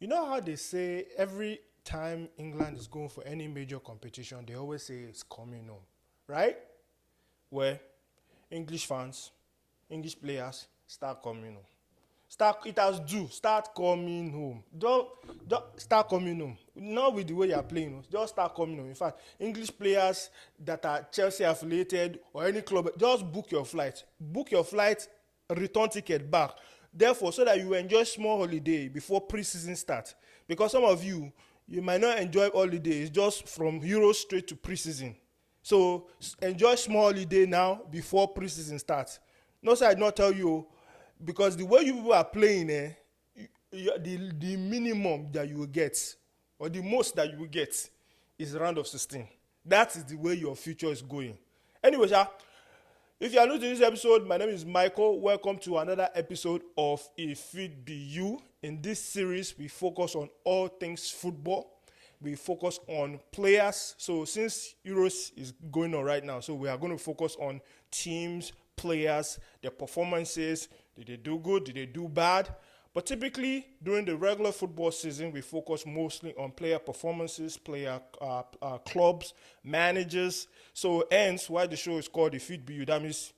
You know how they say every time England is going for any major competition, they always say it's coming home, right? Well, English fans, English players start coming home. It has do. Start coming home. Don't start coming home. Not with the way you are playing. Just start coming home. In fact, English players that are Chelsea affiliated or any club, just book your flight. Book your flight, return ticket back. Therefore, so that you enjoy small holiday before preseason starts. Because some of you, you might not enjoy holidays just from Euro straight to preseason. So enjoy small holiday now before preseason starts. No, sir, I did not tell you because the way you people are playing, the minimum that you will get or the most that you will get is round of 16. That is the way your future is going. Anyway, sir, if you are new to this episode, my name is Michael. Welcome to another episode of If It Be You. In this series, we focus on all things football. We focus on players. So since Euros is going on right now, so we are going to focus on teams, players, their performances. Did they do good? Did they do bad? But typically, during the regular football season, we focus mostly on player performances, player clubs, managers. So hence why the show is called If It Be You. That means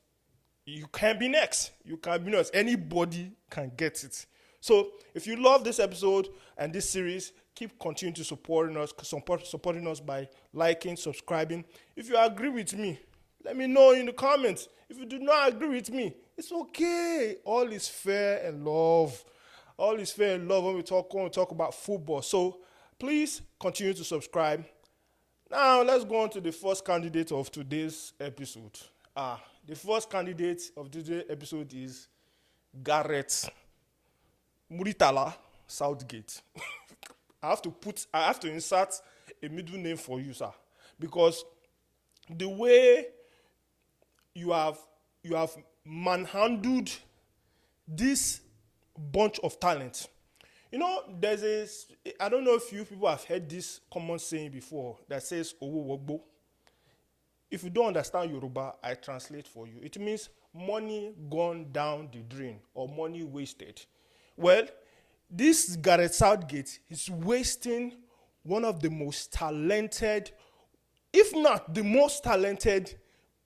you can be next. You can be next. Anybody can get it. So if you love this episode and this series, keep continuing to supporting us by liking, subscribing. If you agree with me, let me know in the comments. If you do not agree with me, it's okay. All is fair and love. All is fair and love when we talk about football. So please continue to subscribe. Now let's go on to the first candidate of today's episode. The first candidate of today's episode is Gareth Southgate. I have to insert a middle name for you, sir, because the way you have manhandled this bunch of talent. You know, I don't know if you people have heard this common saying before that says Owo Wogbo. If you don't understand Yoruba, I translate for you. It means money gone down the drain or money wasted. Well, this Gareth Southgate is wasting one of the most talented, if not the most talented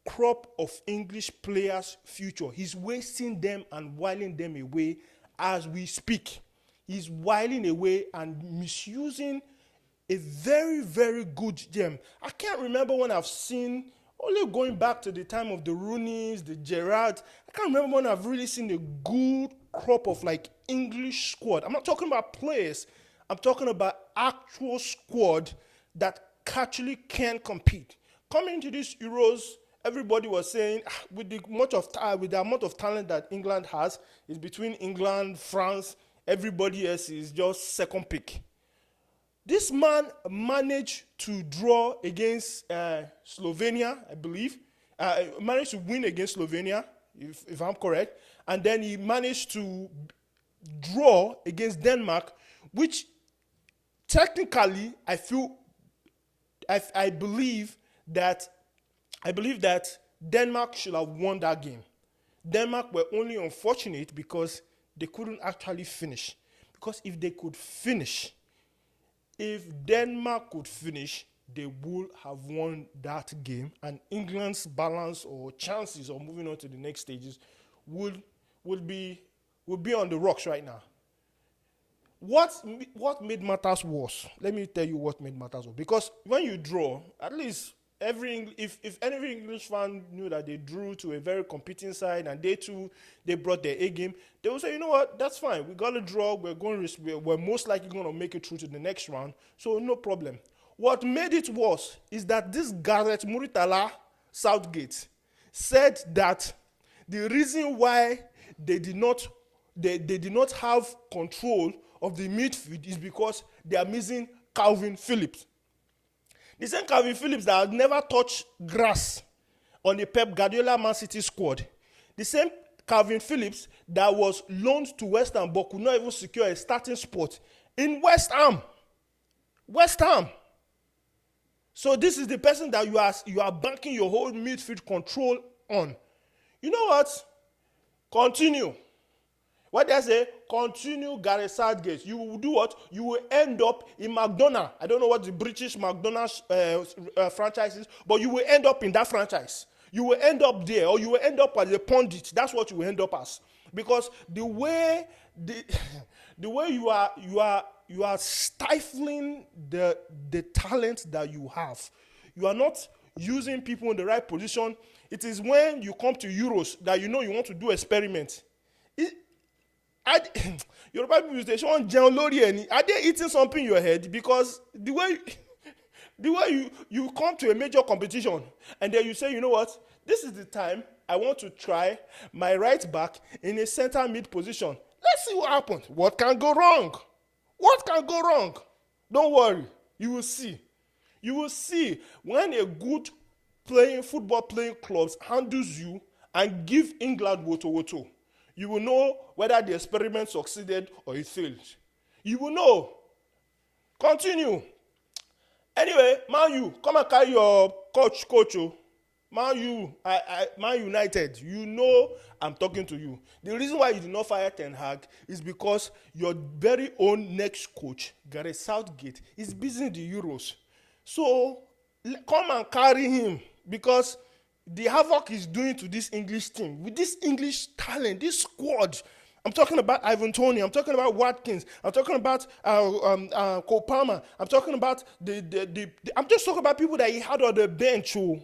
crop of English players' future. He's wasting them and whiling them away as we speak. He's whiling away and misusing a very, very good gem. I can't remember when I've seen, only going back to the time of the Rooneys, the Gerrards, I can't remember when I've really seen a good crop of like English squad. I'm not talking about players. I'm talking about actual squad that actually can compete. Coming into these Euros, everybody was saying with the amount of talent that England has, is between England, France, everybody else is just second pick. This man managed to draw against Slovenia, I believe. Managed to win against Slovenia, if I'm correct. And then he managed to draw against Denmark, which technically I believe that Denmark should have won that game. Denmark were only unfortunate because they couldn't actually finish. Because if Denmark could finish, they would have won that game, and England's balance or chances of moving on to the next stages would be on the rocks right now. What made matters worse? Let me tell you what made matters worse. Because when you draw, at least if any English fan knew that they drew to a very competing side and they brought their A game, they would say, you know what, that's fine. We got a draw. We're most likely going to make it through to the next round. So no problem. What made it worse is that this Gareth Southgate said that the reason why they did not have control of the midfield is because they are missing Calvin Phillips. The same Calvin Phillips that had never touched grass on a Pep Guardiola Man City squad. The same Calvin Phillips that was loaned to West Ham but could not even secure a starting spot in West Ham. West Ham. So this is the person that you are banking your whole midfield control on. You know what? Continue. What they say, continue Gareth Southgate. You will do what? You will end up in McDonald's. I don't know what the British McDonald's franchise is, but you will end up in that franchise. You will end up there, or you will end up as a pundit. That's what you will end up as. Because the way the way you are stifling the talent that you have. You are not using people in the right position. It is when you come to Euros that you know you want to do experiment. Yoruba people say, "Sean jẹun lórí ẹni." Are they eating something in your head? Because the way you come to a major competition and then you say, you know what, this is the time I want to try my right back in a center mid position. Let's see what happens. What can go wrong? What can go wrong? Don't worry. You will see. You will see when a good football playing clubs handles you and give England woto. You will know whether the experiment succeeded or it failed. You will know. Continue. Anyway, Man U, come and carry your coach. Man U, Man United, you know I'm talking to you. The reason why you did not fire Ten Hag is because your very own next coach, Gareth Southgate, is busy in the Euros. So, come and carry him, because the havoc he's doing to this English team, with this English talent, this squad. I'm talking about Ivan Toney. I'm talking about Watkins. I'm talking about Cole Palmer. I'm talking about I'm just talking about people that he had on the bench. Oh.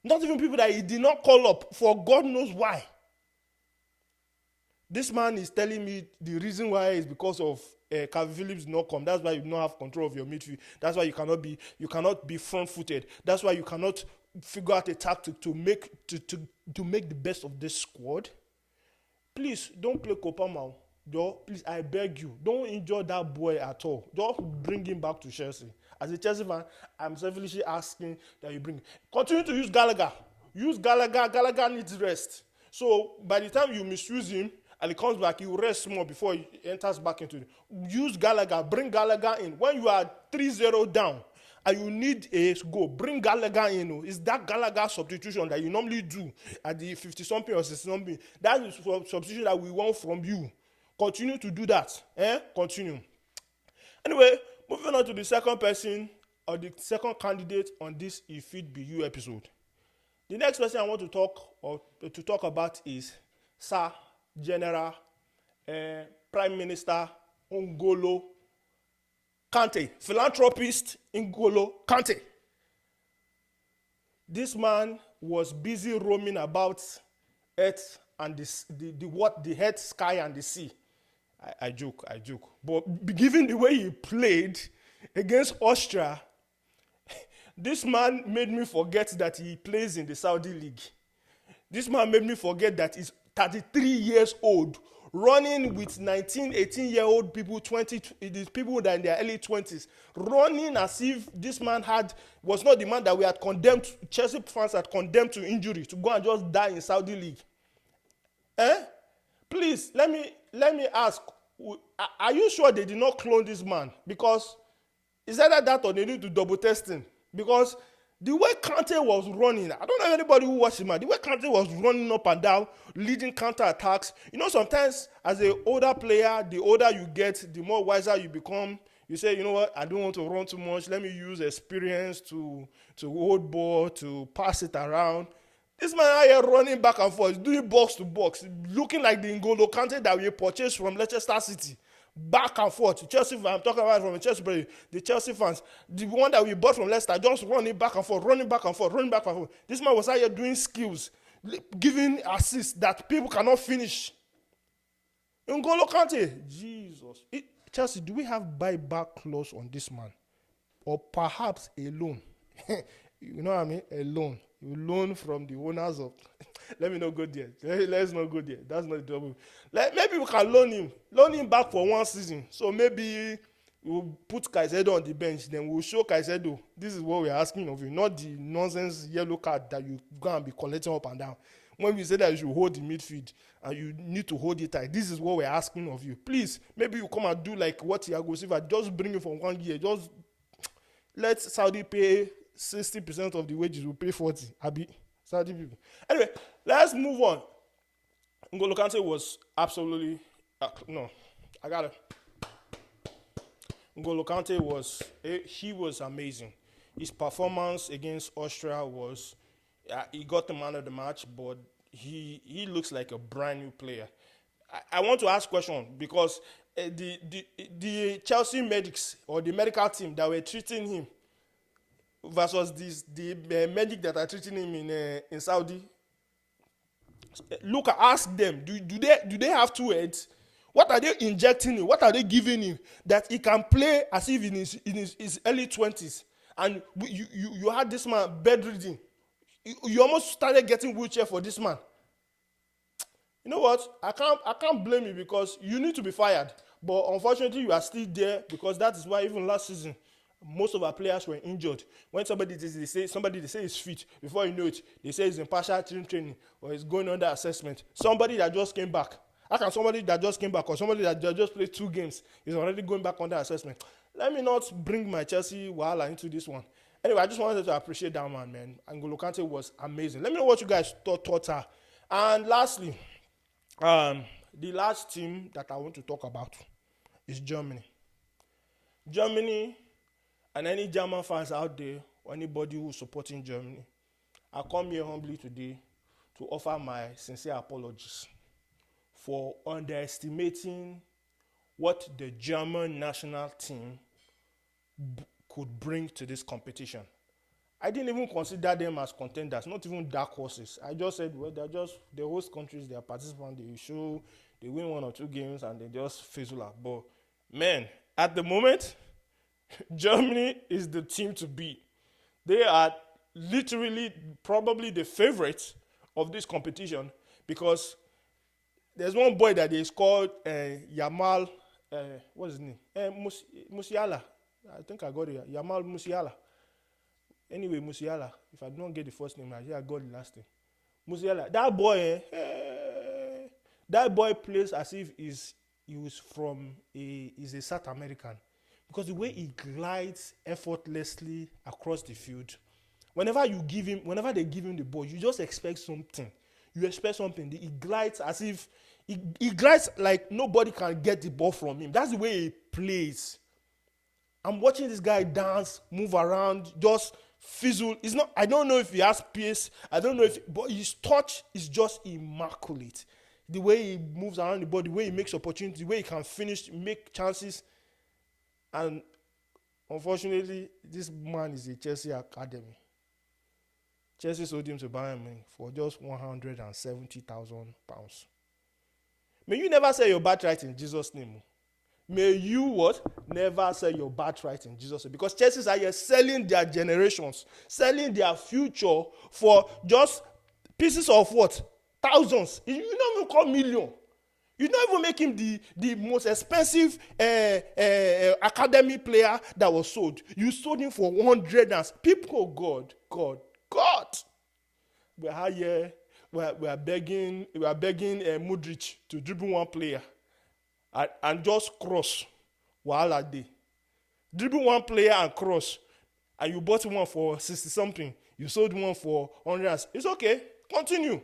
Not even people that he did not call up for God knows why. This man is telling me the reason why is because of Calvin Phillips not come. That's why you don't have control of your midfield. That's why you cannot be front-footed. That's why you cannot figure out a tactic to make the best of this squad. Please don't play Kopama. Please, I beg you, don't injure that boy at all. Just bring him back to Chelsea. As a Chelsea fan, I'm selfishly asking that you bring him. Continue to use Gallagher. Use Gallagher. Gallagher needs rest. So by the time you misuse him and he comes back, he will rest more before he enters back into it. Use Gallagher. Bring Gallagher in. When you are 3-0 down and you need a goal, bring Gallagher in. It's that Gallagher substitution that you normally do at the 50-something or 60-something. That is substitution that we want from you. Continue to do that. Continue. Anyway, moving on to the second person or the second candidate on this If It Be You episode. The next person I want to talk about is Sir General Prime Minister Ngolo Kante, philanthropist Ngolo Kante. This man was busy roaming about earth and the earth, sky, and the sea. I joke. But given the way he played against Austria, this man made me forget that he plays in the Saudi League. This man made me forget that he's 33 years old, running with 19, 18-year-old people, these people that are in their early 20s, running as if this man was not the man that we had condemned, Chelsea fans had condemned to injury, to go and just die in Saudi League. Please, let me ask, are you sure they did not clone this man? Because it's either that or they need to double test him. Because the way Kante was running, I don't know anybody who watched him, the way Kante was running up and down, leading counter-attacks. You know, sometimes as an older player, the older you get, the more wiser you become. You say, you know what, I don't want to run too much. Let me use experience to hold ball, to pass it around. This man out here running back and forth, doing box to box, looking like the Ngolo Kante that we purchased from Leicester City. Back and forth. Chelsea fans, I'm talking about from Chelsea, the Chelsea fans, the one that we bought from Leicester, just running back and forth. This man was out here doing skills, giving assists that people cannot finish. Ngolo Kante, Jesus. Chelsea, do we have buyback clause on this man? Or perhaps a loan? You know what I mean? A loan. You loan from the owners of. Let me not go there. Let's not go there. That's not the trouble. Maybe we can loan him back for one season. So maybe we'll put Caicedo on the bench. Then we'll show Caicedo, this is what we're asking of you, not the nonsense yellow card that you go and be collecting up and down. When we say that you should hold the midfield and you need to hold it tight, this is what we're asking of you. Please, maybe you come and do like what Thiago Silva, just bring it from 1 year. Just let Saudi pay 60% of the wages, will pay 40. Abi, Saudi people. Anyway, let's move on. Ngolo Kante was absolutely no. I gotta. Ngolo Kante he was amazing. His performance against Austria was he got the man of the match, but he looks like a brand new player. I want to ask a question because the Chelsea medics or the medical team that were treating him versus the medic that are treating him in Saudi. Look, ask them. Do they have two heads? What are they injecting him? What are they giving him that he can play as if in his early 20s? And you had this man bedridden. You almost started getting wheelchair for this man. You know what? I can't blame you because you need to be fired. But unfortunately, you are still there because that is why even last season, most of our players were injured. When somebody they say is fit, before you know it, they say he's in partial training or he's going under assessment. Somebody that just came back. How can somebody that just came back or somebody that just played 2 games is already going back under assessment? Let me not bring my Chelsea wahala into this one. Anyway, I just wanted to appreciate that man. Ngolo Kante was amazing. Let me know what you guys thought are. And lastly, the last team that I want to talk about is Germany. Germany and any German fans out there or anybody who's supporting Germany, I come here humbly today to offer my sincere apologies for underestimating what the German national team could bring to this competition. I didn't even consider them as contenders, not even dark horses. I just said, well, they're just the host countries, they are participants, they win 1 or 2 games and they just fizzle out. But man, at the moment, Germany is the team to beat. They are literally probably the favorites of this competition because there's one boy that is called Yamal, what's his name? Musiala. I think I got it. Yamal Musiala. Anyway, Musiala. If I don't get the first name, I got the last name. Musiala. That boy plays as if he's a South American. Because the way he glides effortlessly across the field, whenever they give him the ball, you just expect something. You expect something. He glides as if he glides like nobody can get the ball from him. That's the way he plays. I'm watching this guy dance, move around, just fizzle. I don't know if he has pace. I don't know but his touch is just immaculate. The way he moves around the ball, the way he makes opportunities, the way he can finish, make chances. And unfortunately, this man is a Chelsea academy. Chelsea sold him to Bayern Munich for just £170,000. May you never sell your birthright in Jesus' name. May you what? Never sell your birthright in Jesus' name. Because Chelsea are here selling their generations, selling their future for just pieces of what? Thousands. You don't even call million. You don't even make him the most expensive academy player that was sold. You sold him for 100 people. God. We are here. We are begging Modric to dribble one player and just cross. Wahala dey. Dribble one player and cross, and you bought one for 60 something. You sold one for 100. It's okay. Continue.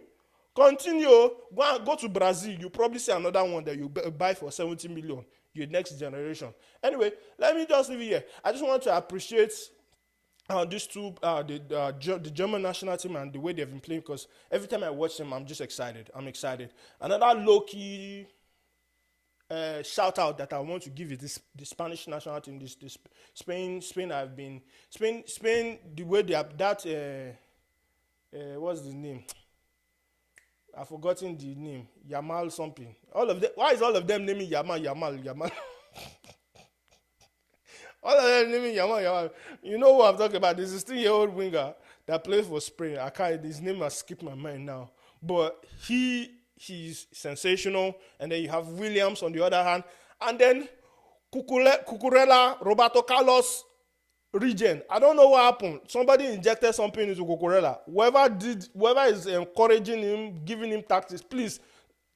Go to Brazil. You probably see another one that you buy for 70 million. Your next generation. Anyway, let me just leave it here. I just want to appreciate these two, the German national team and the way they've been playing, because every time I watch them, I'm just excited. Another low-key shout out that I want to give is the Spanish national team. This Spain. The way they have that. What's the name? I've forgotten the name. Yamal something. All of them. Why is all of them naming Yamal? All of them naming Yamal. You know who I'm talking about? This is 16-year-old winger that plays for Spain. His name has skipped my mind now. But he's sensational. And then you have Williams on the other hand. And then Cucurella, Roberto Carlos, Regen. I don't know what happened. Somebody injected something into Cucurella. Whoever is encouraging him, giving him tactics, please,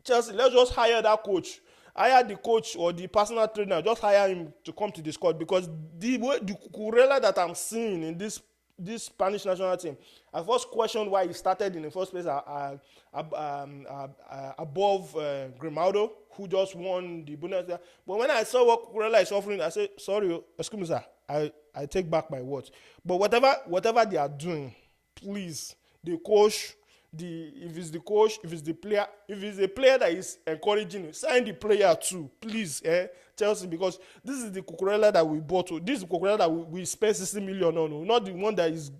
Chelsea, let's just hire that coach. Hire the coach or the personal trainer. Just hire him to come to the squad, because the Cucurella that I'm seeing in this this Spanish national team. I first questioned why he started in the first place above Grimaldo, who just won the Bundesliga. But when I saw what Cucurella is offering, I said, sorry, excuse me, sir. I take back my words. But whatever they are doing, please, the coach, if it's the coach, if it's the player, if it's a player that is encouraging you, sign the player too, please, Chelsea, because this is the Cucurella that we bought. This is the Cucurella that we spent 60 million on, not the one that is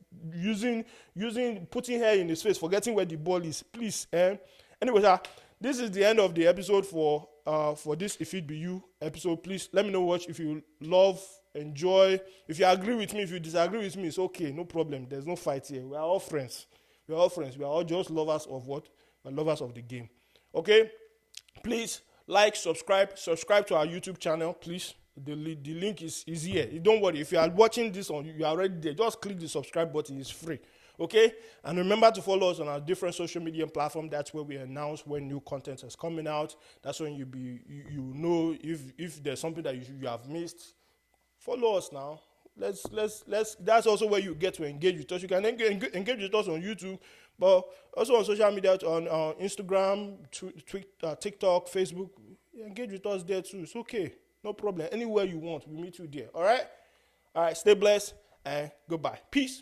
putting hair in his face, forgetting where the ball is. Please, anyway, sir, this is the end of the episode for this If It Be You episode. Please let me know what if you love, enjoy. If you agree with me, if you disagree with me, it's okay, no problem. There's no fight here. We are all friends. We are all friends. We are all just lovers of what? We're lovers of the game. Okay? Please like, subscribe to our YouTube channel, please. The link is here. Don't worry. If you are watching this you are already there, just click the subscribe button. It's free. Okay? And remember to follow us on our different social media platforms. That's where we announce when new content is coming out. That's when you know if there's something that you have missed. Follow us now. Let's. That's also where you get to engage with us. You can engage with us on YouTube, but also on social media, on Instagram, TikTok, Facebook. Engage with us there too. It's okay, no problem. Anywhere you want, we meet you there. All right. Stay blessed and goodbye. Peace.